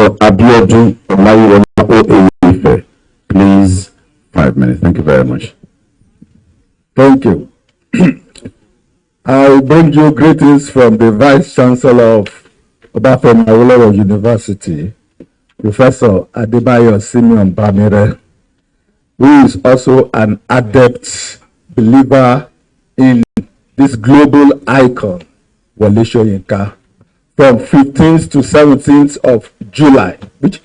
Abiodun Olayiwola, please, 5 minutes. Thank you very much. Thank you. I bring you greetings from the Vice Chancellor of Obafemi Awolowo University, Professor Adebayo Simeon Bamire, who is also an adept believer in this global icon, Wole Soyinka, from 15th to 17th of July, which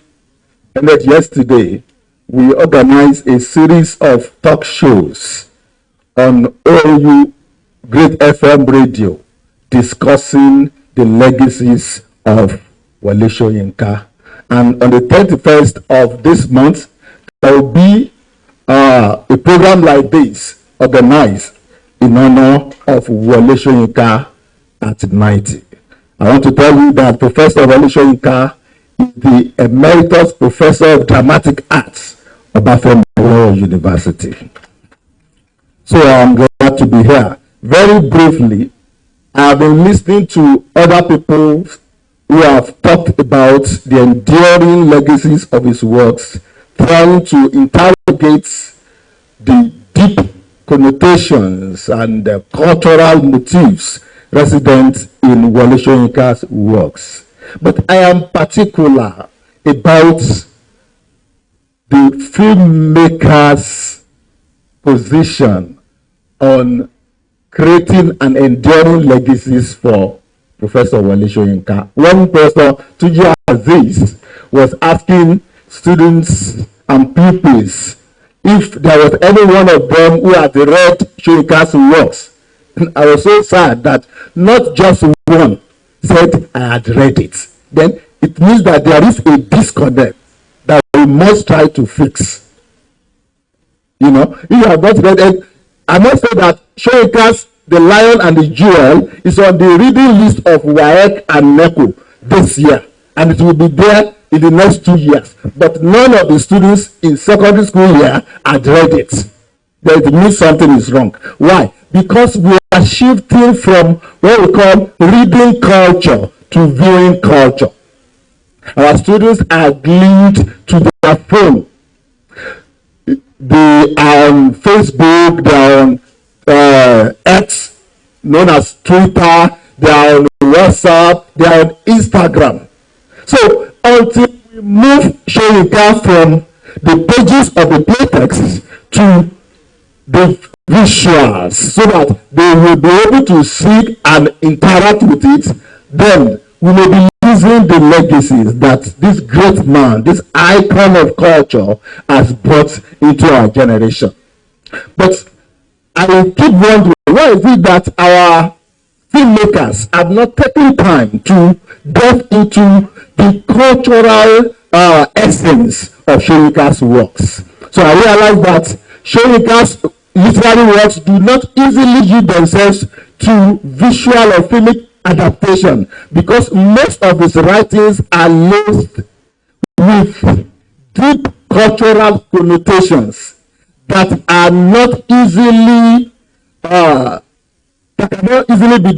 ended yesterday. We organized a series of talk shows on OU Great FM Radio discussing the legacies of Wole Soyinka. And on the 31st of this month, there will be a program like this organized in honor of Wole Soyinka at 90. I want to tell you that Professor Wole Soyinka is the Emeritus Professor of Dramatic Arts of Obafemi Awolowo University. So I'm glad to be here. Very briefly, I've been listening to other people who have talked about the enduring legacies of his works, trying to interrogate the deep connotations and the cultural motifs resident in Wole Soyinka's works. But I am particular about the filmmaker's position on creating an enduring legacies for Professor Wole Soyinka. One person, Tuji Aziz, was asking students and pupils if there was any one of them who had read Soyinka's works. I was so sad that not just one said I had read it. Then it means that there is a disconnect that we must try to fix. You know, if you have not read it, I must say that Soyinka's The Lion and the Jewel is on the reading list of WAEC and NECO this year, and it will be there in the next 2 years. But none of the students in secondary school here had read it. Then it means something is wrong. Why? Because we are shifting from what we call reading culture to viewing culture. Our students are glued to their phone. They are on Facebook, they are on X, known as Twitter, they are on WhatsApp, they are on Instagram. So until we move Soyinka from the pages of the playtext to the visuals so that they will be able to see and interact with it, then we may be losing the legacies that this great man, this icon of culture, has brought into our generation. But I keep wondering, why is it that our filmmakers have not taken time to delve into the cultural essence of Soyinka's works? So I realize that Soyinka's literary works do not easily yield themselves to visual or filmic adaptation because most of his writings are laced with deep cultural connotations that are not easily be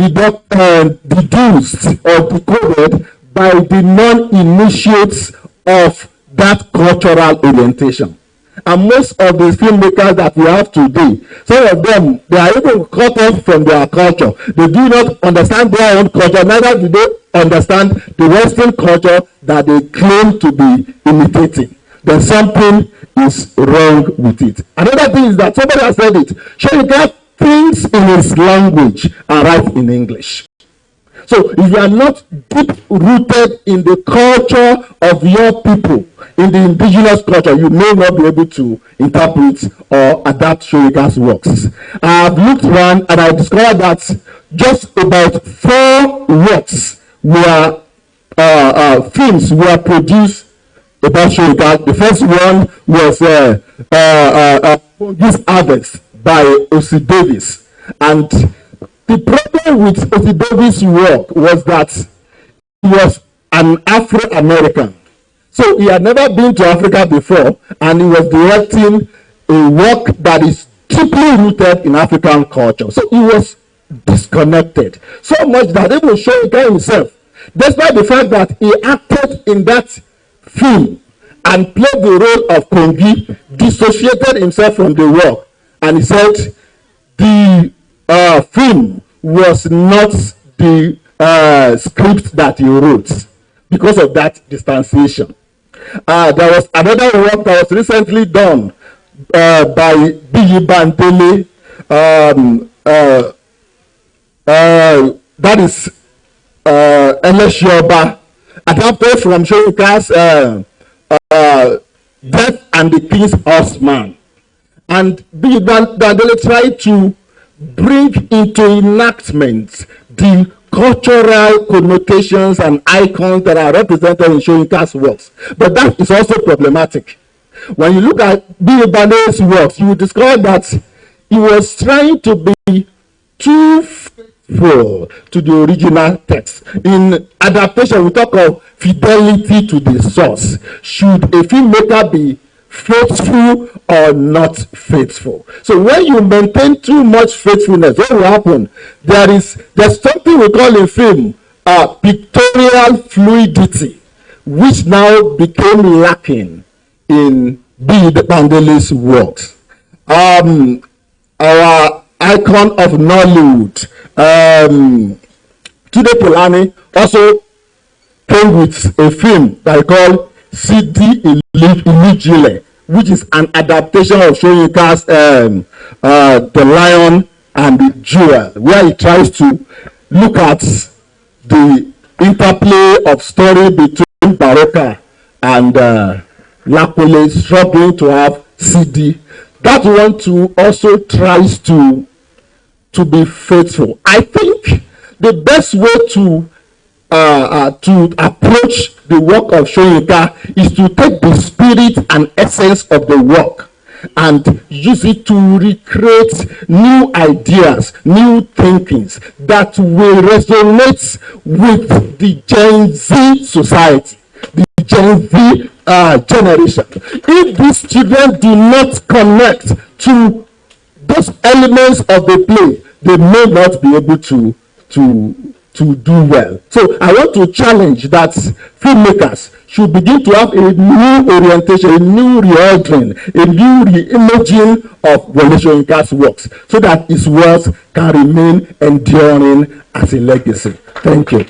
deduced or decoded by the non-initiates of that cultural orientation. And most of the filmmakers that we have today, some of them, they are even cut off from their culture. They do not understand their own culture, neither do they understand the Western culture that they claim to be imitating. Then something is wrong with it. Another thing is that somebody has said it. Soyinka thinks in his language and writes in English. So if you are not deep rooted in the culture of your people, in the indigenous culture, you may not be able to interpret or adapt Soyinka's works. I have looked around and I discovered that just about 4 works were films were produced about Soyinka. The first one was this Harvest by O.C. Davis. And the problem with O.C. Davis' work was that he was an Afro-American. So he had never been to Africa before, and he was directing a work that is deeply rooted in African culture. So he was disconnected. So much that even Soyinka himself, despite the fact that he acted in that film and played the role of Kongi, dissociated himself from the work, and he said the film was not the script that he wrote because of that distanciation. There was another work that was recently done by Biyi Bantele, that is Eleshoba, adapted from Soyinka's Death and the King's Horseman. And Biyi Bantele tried to bring into enactment the cultural connotations and icons that are represented in Soyinka's works. But that is also problematic. When you look at Biyi Bantele's works, you will discover that he was trying to be too faithful to the original text. In adaptation, we talk of fidelity to the source. Should a filmmaker be faithful or not faithful? So when you maintain too much faithfulness, what will happen? There's something we call in film pictorial fluidity, which now became lacking in Biyi Bantele's works. Our icon of Nollywood, Tunde Polani, also came with a film that I call Sidi Ilijile, which is an adaptation of Soyinka's The Lion and the Jewel, where he tries to look at the interplay of story between Baroka and Lakole struggling to have Sidi. That one too also tries to be faithful. I think the best way to approach the work of Soyinka is to take the spirit and essence of the work and use it to recreate new ideas, new thinkings that will resonate with the Gen Z society, the Gen Z generation. If these children do not connect to those elements of the play, they may not be able to do well. So I want to challenge that filmmakers should begin to have a new orientation, a new reordering, a new reimaging of Wole Soyinka's works, so that his works can remain enduring as a legacy. Thank you.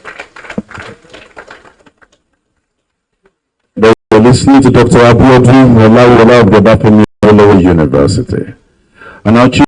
You're listening to Dr. Abiodun Olayiwola of the University. And our